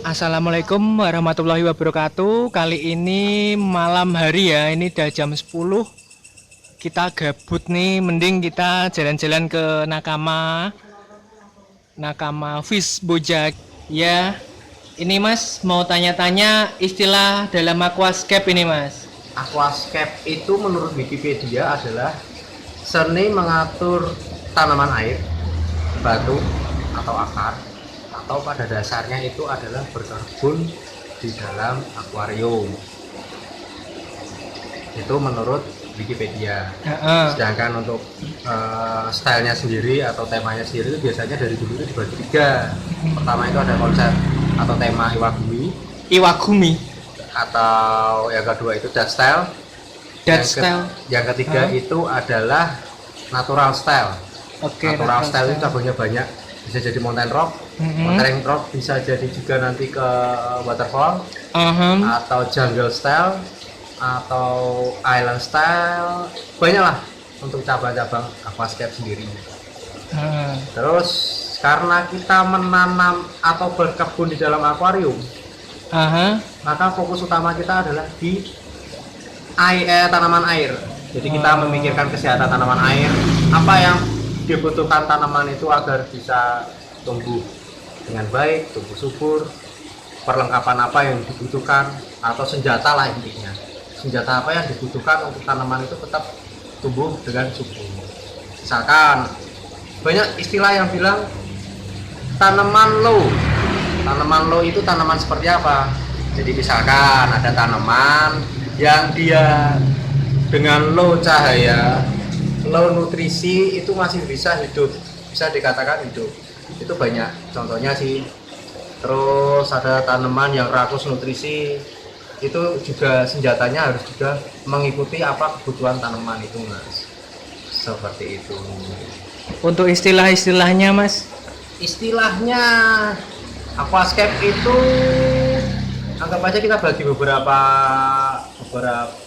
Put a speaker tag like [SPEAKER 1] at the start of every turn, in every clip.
[SPEAKER 1] Assalamualaikum warahmatullahi wabarakatuh. Kali ini malam hari ya, ini udah jam 10. Kita gabut nih, mending kita jalan-jalan ke Nakama Fish Bojak. Ya, ini Mas mau tanya-tanya istilah dalam aquascape ini Mas.
[SPEAKER 2] Aquascape itu menurut Wikipedia adalah seni mengatur tanaman air, batu, atau akar, atau pada dasarnya itu adalah berkebun di dalam akuarium. Itu menurut Wikipedia. Sedangkan untuk stylenya sendiri atau temanya sendiri itu biasanya dari dulu itu dibagi tiga. Pertama itu ada konsep atau tema
[SPEAKER 1] Iwagumi.
[SPEAKER 2] Atau yang kedua itu dead style. Yang ketiga itu adalah natural style. Natural style itu cabangnya banyak, bisa jadi mountain rock, mountain rock bisa jadi juga nanti ke waterfall, atau jungle style, atau island style, banyak lah untuk cabang-cabang aquascape sendiri. Terus karena kita menanam atau berkebun di dalam akuarium, maka fokus utama kita adalah di tanaman air. Jadi kita memikirkan kesehatan tanaman air, apa yang dibutuhkan tanaman itu agar bisa tumbuh dengan baik, tumbuh subur, perlengkapan apa yang dibutuhkan, atau senjata lah intinya. Senjata apa yang dibutuhkan untuk tanaman itu tetap tumbuh dengan subur. Misalkan banyak istilah yang bilang tanaman low. Tanaman low itu tanaman seperti apa? Jadi misalkan ada tanaman yang dia dengan low cahaya, low nutrisi itu masih bisa hidup, bisa dikatakan hidup. Itu banyak contohnya sih. Terus ada tanaman yang rakus nutrisi, itu juga senjatanya harus juga mengikuti apa kebutuhan tanaman itu Mas. Seperti itu.
[SPEAKER 1] Untuk istilah-istilahnya Mas?
[SPEAKER 2] Istilahnya aquascape itu anggap aja kita bagi beberapa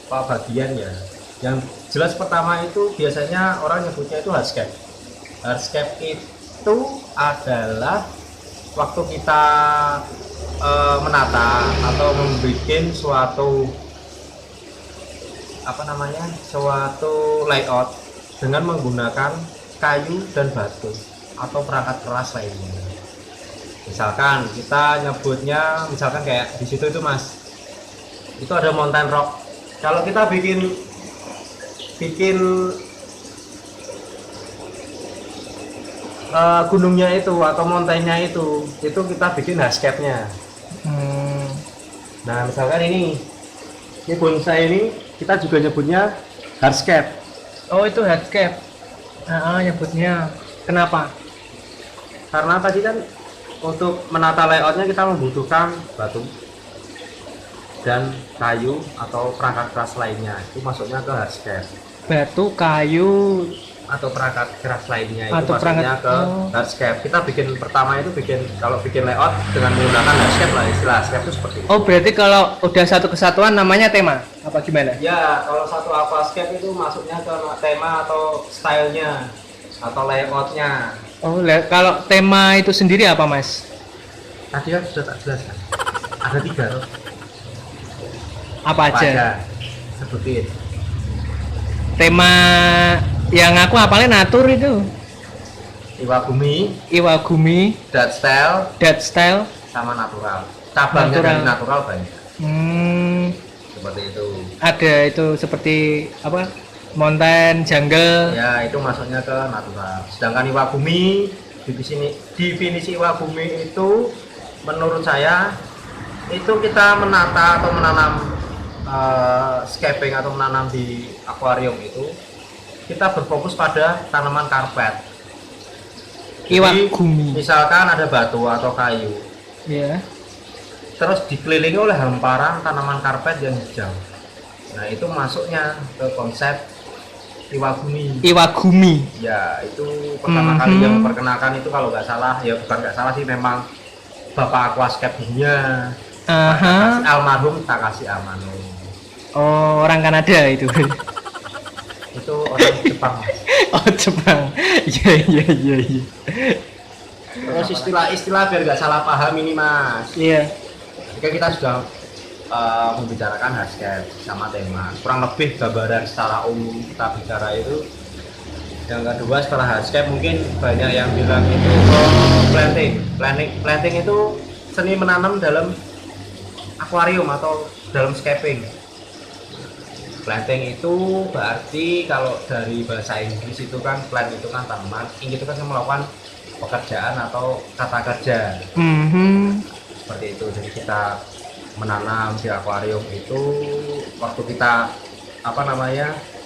[SPEAKER 2] bagian ya. Yang jelas pertama itu biasanya orang nyebutnya itu hardscape. Hardscape itu adalah waktu kita menata atau membuat suatu layout dengan menggunakan kayu dan batu atau perangkat keras lainnya. Misalkan kita nyebutnya, misalkan kayak di situ itu Mas, itu ada mountain rock. Kalau kita bikin gunungnya itu atau mountainnya itu kita bikin hardscape-nya. Nah misalkan ini bonsai ini kita juga nyebutnya hardscape.
[SPEAKER 1] Oh itu hardscape. Nyebutnya. Kenapa?
[SPEAKER 2] Karena tadi kan untuk menata layoutnya kita membutuhkan batu dan kayu atau perangkat keras lainnya, itu masuknya ke hardscape.
[SPEAKER 1] Batu, kayu,
[SPEAKER 2] atau perangkat keras lainnya itu
[SPEAKER 1] atau
[SPEAKER 2] masuknya ke hardscape. Kita kalau bikin layout dengan menggunakan hardscape lah, istilah hardscape itu seperti itu.
[SPEAKER 1] Oh berarti kalau udah satu kesatuan namanya tema apa gimana?
[SPEAKER 2] Ya kalau satu aquascape itu masuknya ke tema atau stylenya atau layoutnya.
[SPEAKER 1] Oh kalau tema itu sendiri apa Mas?
[SPEAKER 2] Tadi kan sudah tak jelaskan. Ada 3 loh.
[SPEAKER 1] Apa aja?
[SPEAKER 2] Sebutin.
[SPEAKER 1] Tema yang aku hafalnya natur itu. Iwagumi,
[SPEAKER 2] dead style, sama natural. Cabangnya dari natural banyak. Seperti itu.
[SPEAKER 1] Ada itu seperti apa? Mountain, jungle.
[SPEAKER 2] Ya itu masuknya ke natural. Sedangkan Iwagumi, definisi Iwagumi itu menurut saya itu kita menata atau menanam scaping atau menanam di akuarium itu kita berfokus pada tanaman karpet.
[SPEAKER 1] Iwagumi.
[SPEAKER 2] Misalkan ada batu atau kayu, terus dikelilingi oleh hamparan tanaman karpet yang hijau. Nah itu masuknya ke konsep Iwagumi. Ya itu pertama kali yang memperkenalkan itu kalau nggak salah, ya bukan nggak salah sih, memang Bapak Aquascape dunia, almarhum Takashi Amano.
[SPEAKER 1] Oh orang Kanada itu.
[SPEAKER 2] Itu orang Jepang.
[SPEAKER 1] Oh Jepang. Iya.
[SPEAKER 2] Terus istilah-istilah biar nggak salah paham ini Mas.
[SPEAKER 1] Iya.
[SPEAKER 2] Jika kita sudah membicarakan hardscape sama tema, kurang lebih gambaran secara umum kita bicara itu. Yang kedua setelah hardscape mungkin banyak yang bilang itu planting itu seni menanam dalam akuarium atau dalam scaping. Planting itu berarti kalau dari bahasa Inggris itu kan plant itu kan tanaman, ing itu kan melakukan pekerjaan atau kata kerja. Seperti itu. Jadi kita menanam di akuarium itu waktu kita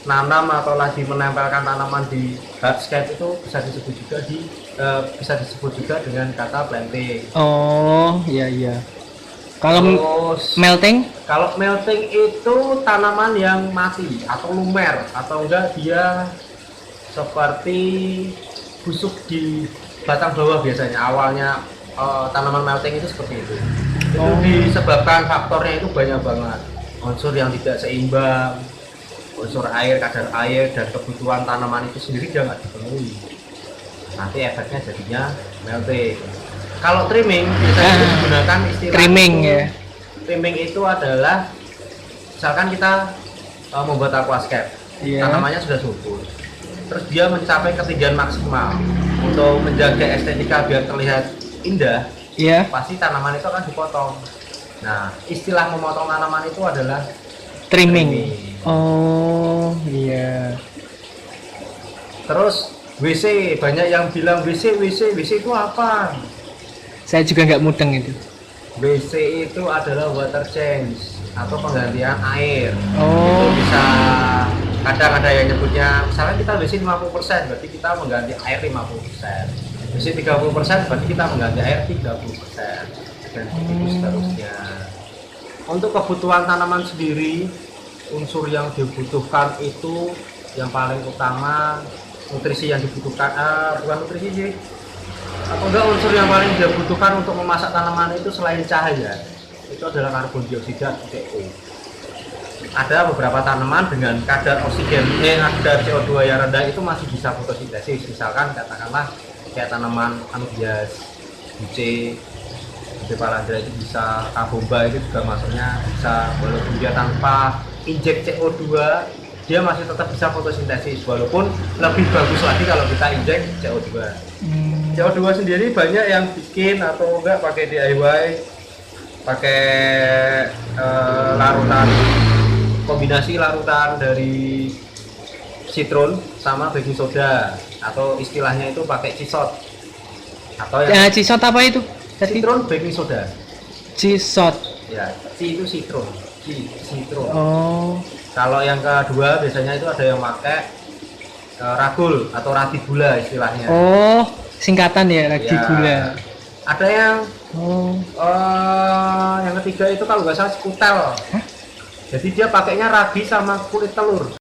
[SPEAKER 2] nanam atau lagi menempelkan tanaman di hardscape itu bisa disebut juga dengan kata planting.
[SPEAKER 1] Oh iya. Kalau melting
[SPEAKER 2] itu tanaman yang mati atau lumer atau enggak dia seperti busuk di batang bawah biasanya. Awalnya tanaman melting itu seperti itu. Itu disebabkan faktornya itu banyak banget. Unsur yang tidak seimbang, unsur air, kadar air, dan kebutuhan tanaman itu sendiri dia nggak dipenuhi. Nanti efeknya jadinya melting. Kalau trimming biasanya digunakan istilah
[SPEAKER 1] trimming
[SPEAKER 2] itu,
[SPEAKER 1] ya.
[SPEAKER 2] Trimming itu adalah misalkan kita membuat aquascape, tanamannya sudah subur, terus dia mencapai ketinggian maksimal untuk menjaga estetika biar terlihat indah. Pasti tanaman itu akan dipotong. Nah, istilah memotong tanaman itu adalah trimming.
[SPEAKER 1] Oh iya.
[SPEAKER 2] Terus WC, banyak yang bilang WC itu apa?
[SPEAKER 1] Saya juga nggak mudeng itu.
[SPEAKER 2] WC itu adalah water change atau penggantian air.
[SPEAKER 1] Oh.
[SPEAKER 2] Itu bisa kadang ada yang nyebutnya, misalnya kita WC 50%, berarti kita mengganti air 50%. WC 30% berarti kita mengganti air 30%. Dan begitu seterusnya. Untuk kebutuhan tanaman sendiri, unsur yang dibutuhkan itu yang paling utama nutrisi yang dibutuhkan, bukan nutrisi sih, atau enggak unsur yang paling dibutuhkan untuk memasak tanaman itu selain cahaya itu adalah karbon dioksida atau CO. Ada beberapa tanaman dengan kadar oksigen kadar CO2 yang rendah itu masih bisa fotosintesis, misalkan katakanlah kayak tanaman anubias, buce palandra itu bisa, kabomba itu juga masuknya bisa, walaupun dia tanpa injek CO2 dia masih tetap bisa fotosintesis, walaupun lebih bagus lagi kalau kita injek CO2. CO2 sendiri banyak yang bikin atau enggak pakai DIY, pakai larutan, kombinasi larutan dari citron sama baking soda, atau istilahnya itu pakai cisot. Atau yang
[SPEAKER 1] cisot apa itu?
[SPEAKER 2] Citron baking soda.
[SPEAKER 1] Cisot.
[SPEAKER 2] Ya, ci itu citron. Citron.
[SPEAKER 1] Oh.
[SPEAKER 2] Kalau yang kedua biasanya itu ada yang pakai ragul atau ragi gula istilahnya.
[SPEAKER 1] Oh, singkatan ya, ragi gula.
[SPEAKER 2] Ada yang yang ketiga itu kalau nggak salah skutel. Jadi dia pakainya ragi sama kulit telur.